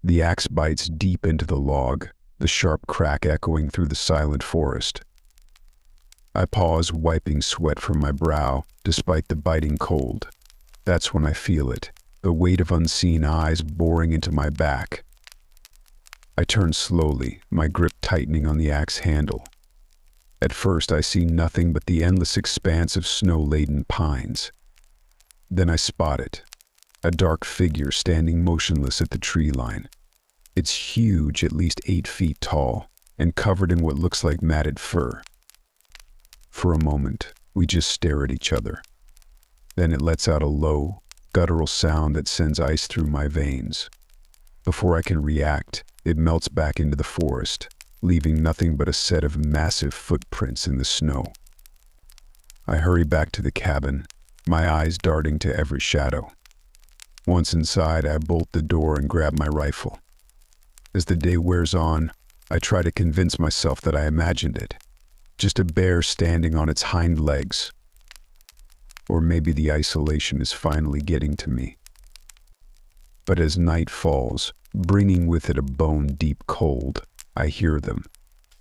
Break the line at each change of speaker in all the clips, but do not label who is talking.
The axe bites deep into the log, the sharp crack echoing through the silent forest. I pause, wiping sweat from my brow, despite the biting cold. That's when I feel it, the weight of unseen eyes boring into my back. I turn slowly, my grip tightening on the axe handle. At first I see nothing but the endless expanse of snow-laden pines. Then I spot it, a dark figure standing motionless at the tree line. It's huge, at least 8 feet tall, and covered in what looks like matted fur. For a moment, we just stare at each other. Then it lets out a low, guttural sound that sends ice through my veins. Before I can react, it melts back into the forest, leaving nothing but a set of massive footprints in the snow. I hurry back to the cabin, my eyes darting to every shadow. Once inside, I bolt the door and grab my rifle. As the day wears on, I try to convince myself that I imagined it. Just a bear standing on its hind legs. Or maybe the isolation is finally getting to me. But as night falls, bringing with it a bone-deep cold, I hear them,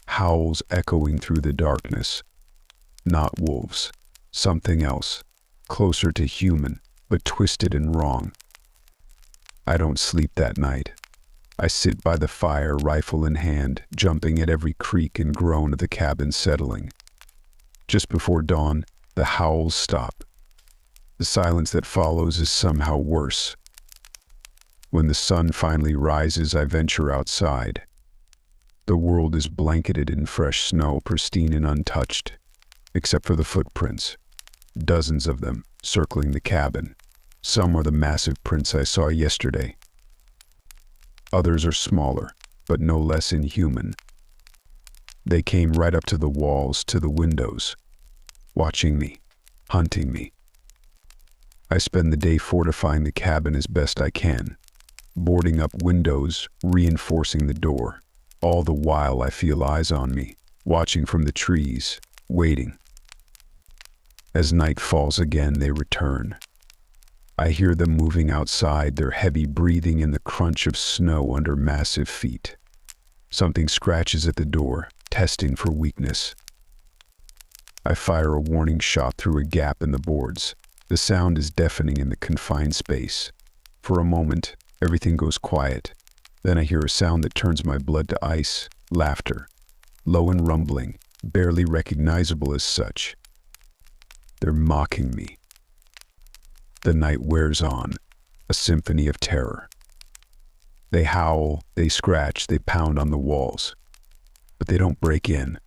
howls echoing through the darkness. Not wolves, something else, closer to human, but twisted and wrong. I don't sleep that night. I sit by the fire, rifle in hand, jumping at every creak and groan of the cabin settling. Just before dawn, the howls stop. The silence that follows is somehow worse. When the sun finally rises, I venture outside. The world is blanketed in fresh snow, pristine and untouched, except for the footprints. Dozens of them, circling the cabin. Some are the massive prints I saw yesterday. Others are smaller, but no less inhuman. They came right up to the walls, to the windows, watching me, hunting me. I spend the day fortifying the cabin as best I can, boarding up windows, reinforcing the door. All the while I feel eyes on me, watching from the trees, waiting. As night falls again, they return. I hear them moving outside, their heavy breathing and the crunch of snow under massive feet. Something scratches at the door, testing for weakness. I fire a warning shot through a gap in the boards. The sound is deafening in the confined space. For a moment, everything goes quiet. Then I hear a sound that turns my blood to ice, laughter, low and rumbling, barely recognizable as such. They're mocking me. The night wears on, a symphony of terror. They howl, they scratch, they pound on the walls. But they don't break in.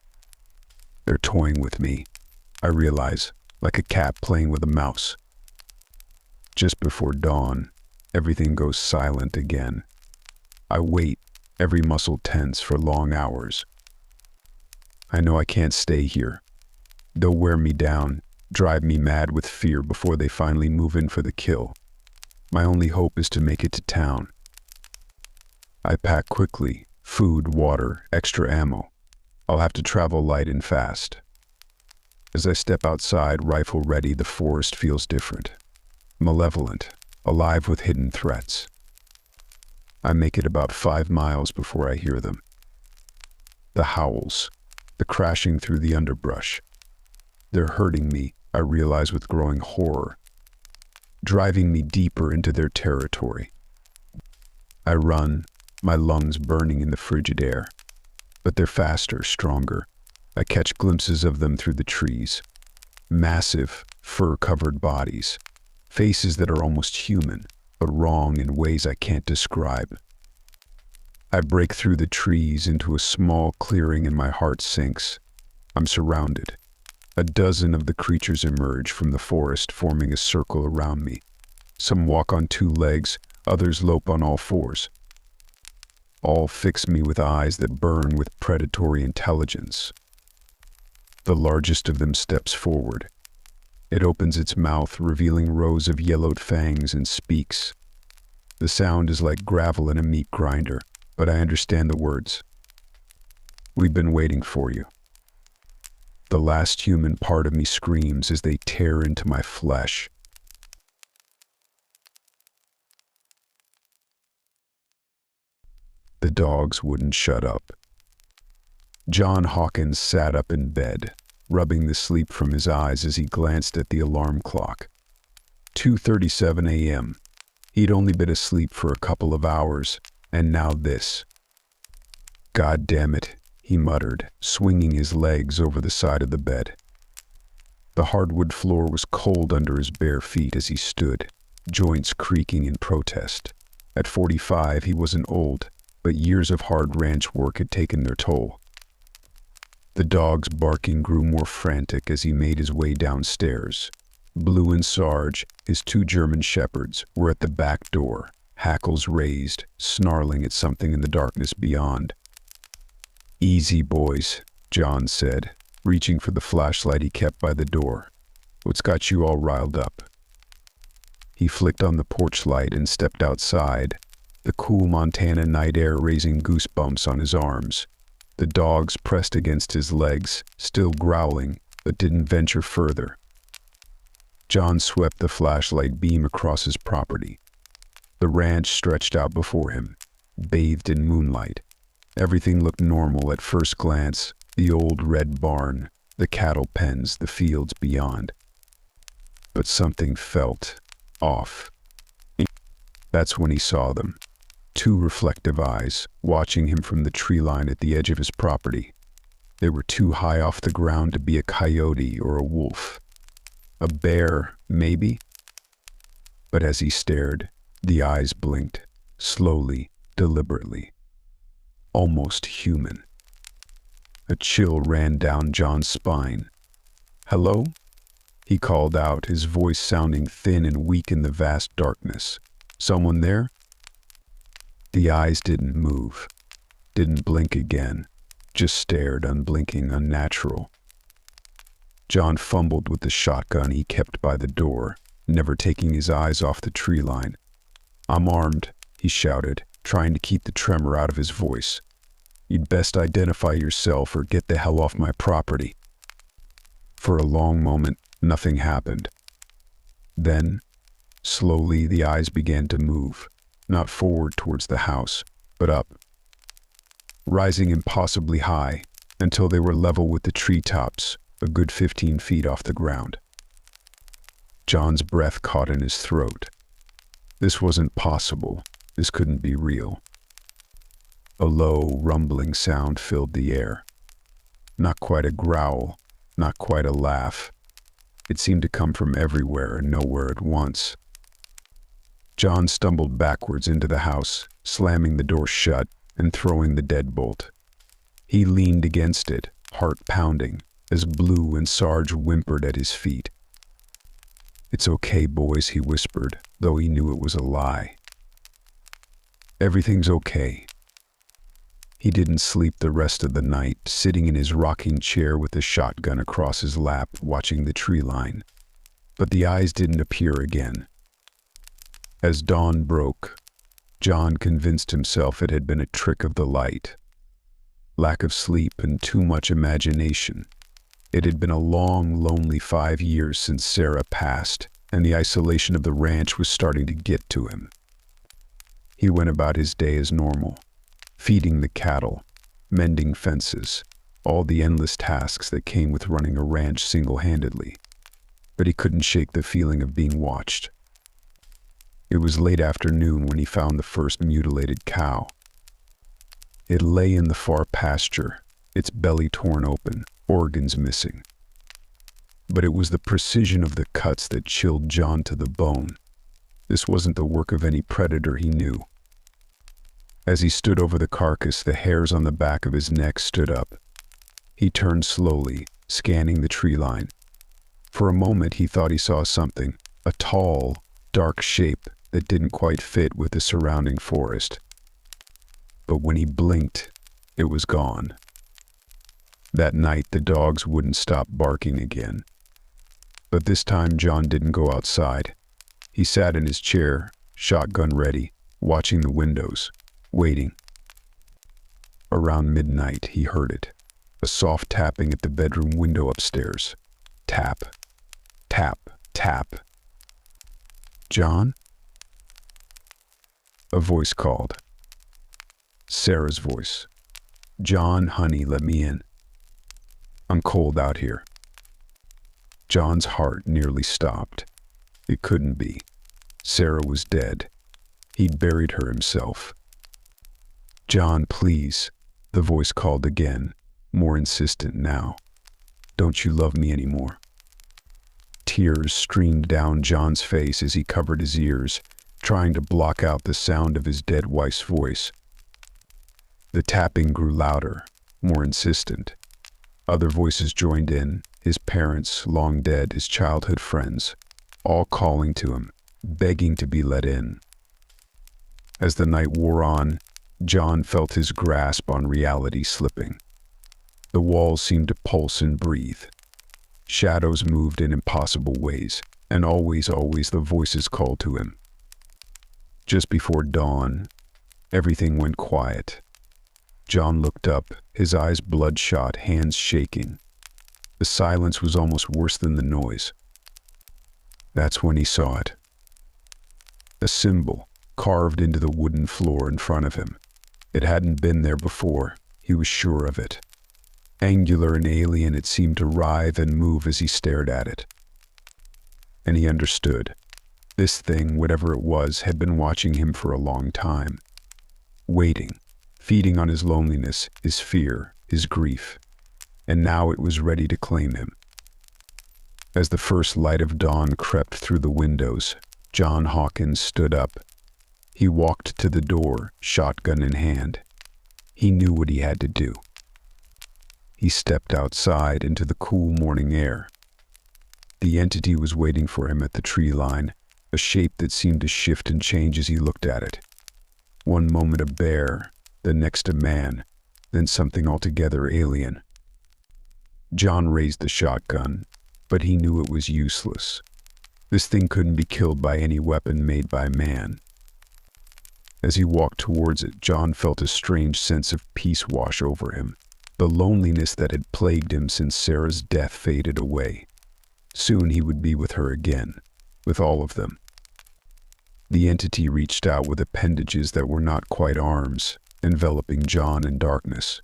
They're toying with me, I realize, like a cat playing with a mouse. Just before dawn, everything goes silent again. I wait, every muscle tense for long hours. I know I can't stay here. They'll wear me down, drive me mad with fear before they finally move in for the kill. My only hope is to make it to town. I pack quickly, food, water, extra ammo. I'll have to travel light and fast. As I step outside, rifle ready, the forest feels different. Malevolent, alive with hidden threats. I make it about 5 miles before I hear them. The howls, the crashing through the underbrush. They're hurting me, I realize with growing horror, driving me deeper into their territory. I run, my lungs burning in the frigid air. But they're faster, stronger. I catch glimpses of them through the trees. Massive, fur-covered bodies. Faces that are almost human, but wrong in ways I can't describe. I break through the trees into a small clearing and my heart sinks. I'm surrounded. A dozen of the creatures emerge from the forest, forming a circle around me. Some walk on 2 legs, others lope on all 4s. All fix me with eyes that burn with predatory intelligence. The largest of them steps forward. It opens its mouth, revealing rows of yellowed fangs, and speaks. The sound is like gravel in a meat grinder, but I understand the words. "We've been waiting for you." The last human part of me screams as they tear into my flesh. The dogs wouldn't shut up. John Hawkins sat up in bed, rubbing the sleep from his eyes as he glanced at the alarm clock. 2:37 a.m. He'd only been asleep for a couple of hours, and now this. "God damn it," he muttered, swinging his legs over the side of the bed. The hardwood floor was cold under his bare feet as he stood, joints creaking in protest. At 45, he wasn't old, but years of hard ranch work had taken their toll. The dog's barking grew more frantic as he made his way downstairs. Blue and Sarge, his two German shepherds, were at the back door, hackles raised, snarling at something in the darkness beyond. "Easy, boys," John said, reaching for the flashlight he kept by the door. "What's got you all riled up?" He flicked on the porch light and stepped outside, the cool Montana night air raising goosebumps on his arms. The dogs pressed against his legs, still growling, but didn't venture further. John swept the flashlight beam across his property. The ranch stretched out before him, bathed in moonlight. Everything looked normal at first glance: the old red barn, the cattle pens, the fields beyond. But something felt off. That's when he saw them. Two reflective eyes, watching him from the tree line at the edge of his property. They were too high off the ground to be a coyote or a wolf. A bear, maybe? But as he stared, the eyes blinked, slowly, deliberately. Almost human. A chill ran down John's spine. "Hello?" he called out, his voice sounding thin and weak in the vast darkness. "Someone there?" The eyes didn't move, didn't blink again, just stared, unblinking, unnatural. John fumbled with the shotgun he kept by the door, never taking his eyes off the tree line. "I'm armed," he shouted, trying to keep the tremor out of his voice. "You'd best identify yourself or get the hell off my property." For a long moment, nothing happened. Then, slowly, the eyes began to move, not forward towards the house, but up, rising impossibly high until they were level with the treetops, a good 15 feet off the ground. John's breath caught in his throat. This wasn't possible. This couldn't be real. A low, rumbling sound filled the air. Not quite a growl, not quite a laugh. It seemed to come from everywhere and nowhere at once. John stumbled backwards into the house, slamming the door shut and throwing the deadbolt. He leaned against it, heart pounding, as Blue and Sarge whimpered at his feet. "It's okay, boys," he whispered, though he knew it was a lie. "Everything's okay." He didn't sleep the rest of the night, sitting in his rocking chair with the shotgun across his lap, watching the tree line. But the eyes didn't appear again. As dawn broke, John convinced himself it had been a trick of the light. Lack of sleep and too much imagination. It had been a long, lonely 5 years since Sarah passed, and the isolation of the ranch was starting to get to him. He went about his day as normal, feeding the cattle, mending fences, all the endless tasks that came with running a ranch single-handedly. But he couldn't shake the feeling of being watched. It was late afternoon when he found the first mutilated cow. It lay in the far pasture, its belly torn open, organs missing. But it was the precision of the cuts that chilled John to the bone. This wasn't the work of any predator he knew. As he stood over the carcass, the hairs on the back of his neck stood up. He turned slowly, scanning the tree line. For a moment he thought he saw something, a tall, dark shape that didn't quite fit with the surrounding forest. But when he blinked, it was gone. That night the dogs wouldn't stop barking again. But this time John didn't go outside. He sat in his chair, shotgun ready, watching the windows, waiting. Around midnight he heard it, a soft tapping at the bedroom window upstairs. Tap, tap, tap. "John?" A voice called. Sarah's voice. "John, honey, let me in. I'm cold out here." John's heart nearly stopped. It couldn't be. Sarah was dead. He'd buried her himself. "John, please," the voice called again, more insistent now. "Don't you love me anymore?" Tears streamed down John's face as he covered his ears, trying to block out the sound of his dead wife's voice. The tapping grew louder, more insistent. Other voices joined in, his parents, long dead, his childhood friends, all calling to him, begging to be let in. As the night wore on, John felt his grasp on reality slipping. The walls seemed to pulse and breathe. Shadows moved in impossible ways, and always the voices called to him. Just before dawn, everything went quiet. John looked up, his eyes bloodshot, hands shaking. The silence was almost worse than the noise. That's when he saw it. A symbol carved into the wooden floor in front of him. It hadn't been there before, he was sure of it. Angular and alien, it seemed to writhe and move as he stared at it. And he understood. This thing, whatever it was, had been watching him for a long time. Waiting, feeding on his loneliness, his fear, his grief. And now it was ready to claim him. As the first light of dawn crept through the windows, John Hawkins stood up. He walked to the door, shotgun in hand. He knew what he had to do. He stepped outside into the cool morning air. The entity was waiting for him at the tree line, a shape that seemed to shift and change as he looked at it. One moment a bear, the next a man, then something altogether alien. John raised the shotgun, but he knew it was useless. This thing couldn't be killed by any weapon made by man. As he walked towards it, John felt a strange sense of peace wash over him. The loneliness that had plagued him since Sarah's death faded away. Soon he would be with her again, with all of them. The entity reached out with appendages that were not quite arms, enveloping John in darkness.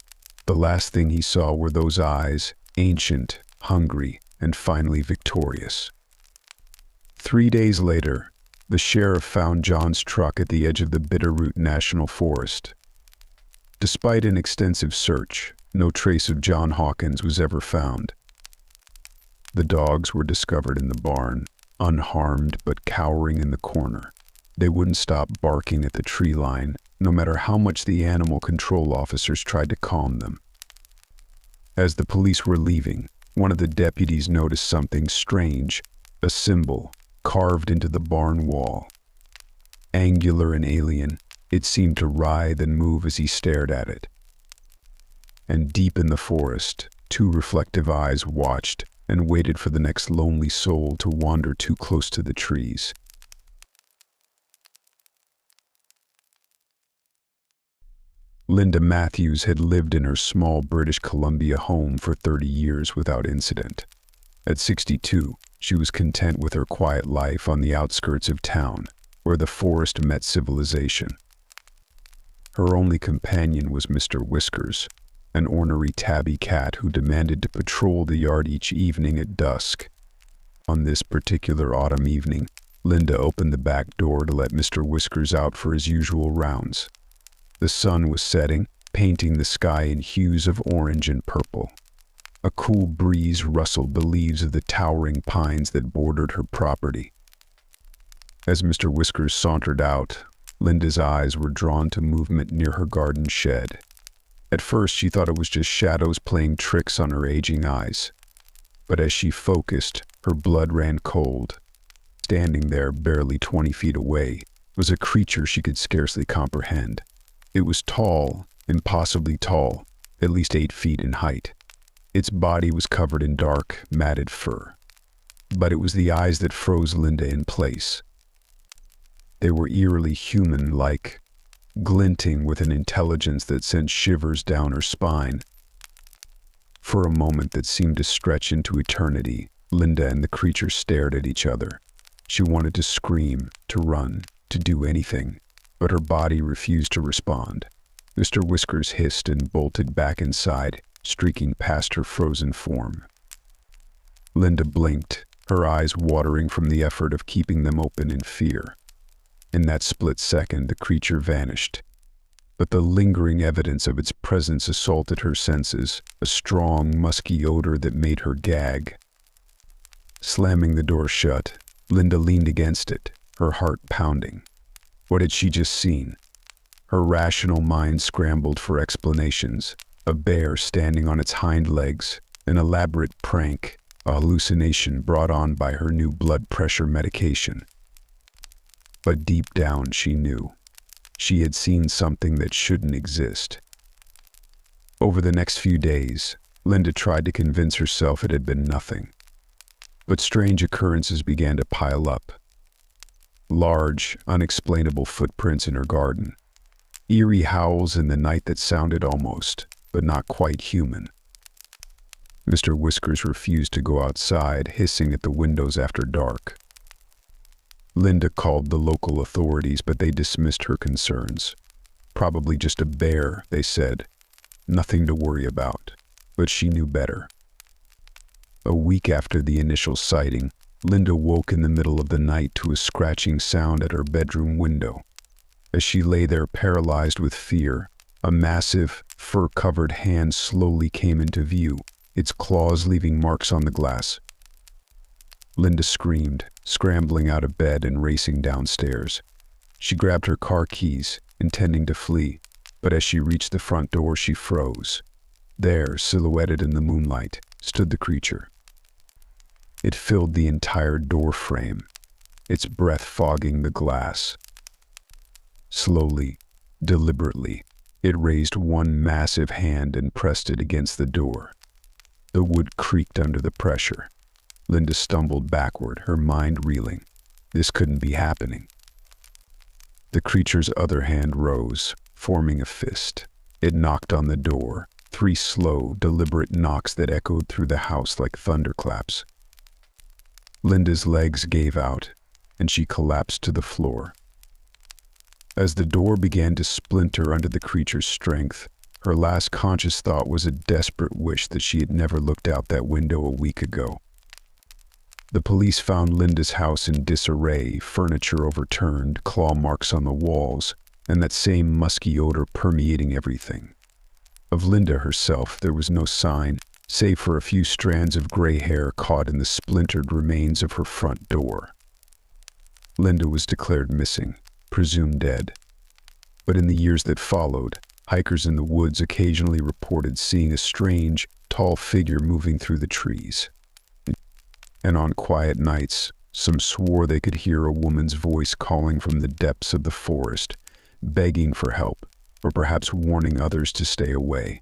The last thing he saw were those eyes, ancient, hungry, and finally victorious. 3 days later, the sheriff found John's truck at the edge of the Bitterroot National Forest. Despite an extensive search, no trace of John Hawkins was ever found. The dogs were discovered in the barn, unharmed but cowering in the corner. They wouldn't stop barking at the tree line, no matter how much the animal control officers tried to calm them. As the police were leaving, one of the deputies noticed something strange, a symbol carved into the barn wall. Angular and alien, it seemed to writhe and move as he stared at it. And deep in the forest, 2 reflective eyes watched and waited for the next lonely soul to wander too close to the trees. Linda Matthews had lived in her small British Columbia home for 30 years without incident. At 62, she was content with her quiet life on the outskirts of town, where the forest met civilization. Her only companion was Mr. Whiskers, an ornery tabby cat who demanded to patrol the yard each evening at dusk. On this particular autumn evening, Linda opened the back door to let Mr. Whiskers out for his usual rounds. The sun was setting, painting the sky in hues of orange and purple. A cool breeze rustled the leaves of the towering pines that bordered her property. As Mr. Whiskers sauntered out, Linda's eyes were drawn to movement near her garden shed. At first, she thought it was just shadows playing tricks on her aging eyes. But as she focused, her blood ran cold. Standing there, barely 20 feet away, was a creature she could scarcely comprehend. It was tall, impossibly tall, at least 8 feet in height. Its body was covered in dark, matted fur. But it was the eyes that froze Linda in place. They were eerily human-like, glinting with an intelligence that sent shivers down her spine. For a moment that seemed to stretch into eternity, Linda and the creature stared at each other. She wanted to scream, to run, to do anything, but her body refused to respond. Mr. Whiskers hissed and bolted back inside, streaking past her frozen form. Linda blinked, her eyes watering from the effort of keeping them open in fear. In that split second, the creature vanished. But the lingering evidence of its presence assaulted her senses, a strong, musky odor that made her gag. Slamming the door shut, Linda leaned against it, her heart pounding. What had she just seen? Her rational mind scrambled for explanations. A bear standing on its hind legs, an elaborate prank, a hallucination brought on by her new blood pressure medication. But deep down she knew. She had seen something that shouldn't exist. Over the next few days, Linda tried to convince herself it had been nothing. But strange occurrences began to pile up. Large, unexplainable footprints in her garden. Eerie howls in the night that sounded almost, but not quite human. Mr. Whiskers refused to go outside, hissing at the windows after dark. Linda called the local authorities, but they dismissed her concerns. Probably just a bear, they said. Nothing to worry about. But she knew better. A week after the initial sighting, Linda woke in the middle of the night to a scratching sound at her bedroom window. As she lay there paralyzed with fear, a massive, fur-covered hand slowly came into view, its claws leaving marks on the glass. Linda screamed, scrambling out of bed and racing downstairs. She grabbed her car keys, intending to flee, but as she reached the front door, she froze. There, silhouetted in the moonlight, stood the creature. It filled the entire door frame, its breath fogging the glass. Slowly, deliberately, it raised one massive hand and pressed it against the door. The wood creaked under the pressure. Linda stumbled backward, her mind reeling. This couldn't be happening. The creature's other hand rose, forming a fist. It knocked on the door, 3 slow, deliberate knocks that echoed through the house like thunderclaps. Linda's legs gave out, and she collapsed to the floor. As the door began to splinter under the creature's strength, her last conscious thought was a desperate wish that she had never looked out that window a week ago. The police found Linda's house in disarray, furniture overturned, claw marks on the walls, and that same musky odor permeating everything. Of Linda herself there was no sign, save for a few strands of gray hair caught in the splintered remains of her front door. Linda was declared missing, presumed dead. But in the years that followed, hikers in the woods occasionally reported seeing a strange, tall figure moving through the trees. And on quiet nights, some swore they could hear a woman's voice calling from the depths of the forest, begging for help, or perhaps warning others to stay away.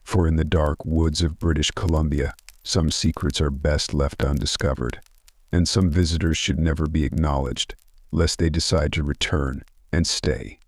For in the dark woods of British Columbia, some secrets are best left undiscovered, and some visitors should never be acknowledged, lest they decide to return and stay.